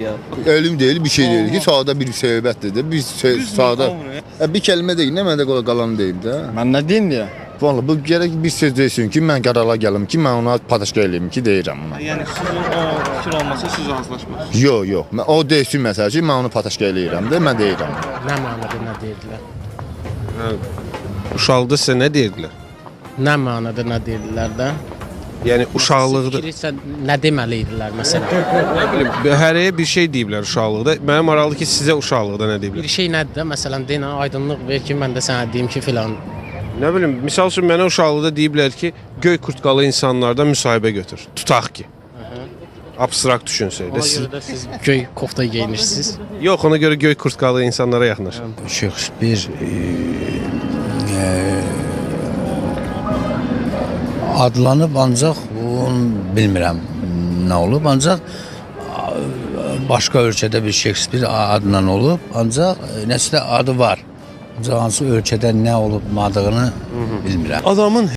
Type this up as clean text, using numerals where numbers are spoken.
Ya. Ölüm değil, bir şey değil ki, sağda bir söhbətdir. Bir sağda bir kəlmə deyil, nə məndə qalan deyil də. Mən nə deyim deyə? Vallahi bu gərək bir söz desin ki, mən qərara gəlim ki, mən ona pataşka eləyim ki, deyirəm ona. Yəni sizin o fikir olmasa siz razılaşmırsınız. Yox, o desin məsəl ki, mən onu pataşka eləyirəm də, mən deyirəm. Nə mənada nə deyirdilər? Uşaqlıqda sizə nə deyirdilər? Nə mənada nə deyirdilər də? Yəni uşaqlıqda Fikirsə nə deməli idilər məsələn? nə bilim, hərəyə bir şey deyiblər uşaqlıqda. Mənə maraqlıdır ki, sizə uşaqlıqda nə deyiblər? Bir şey nədir də? Məsələn, deyən aydınlıq ver ki, mən də sənə deyim ki, filan. Nə bilim, misal üçün mənə uşaqlıqda deyiblər ki, göy kurtkalı insanlardan müsahibə götür. Tutaq ki. Abstrakt düşünsək də Ona siz. görə də siz göy kofta geyinirsiniz. Yox, ona görə göy kurtkalı insanlara yaxınlaşın. Şekspir adlanıb ancaq bilmirəm nə olub, ancaq başqa ölkədə bir Şekspir adla olub, ancaq nəsə adı var. Ancaq hansı ölkədə nə olub, adını bilmirəm. Adamın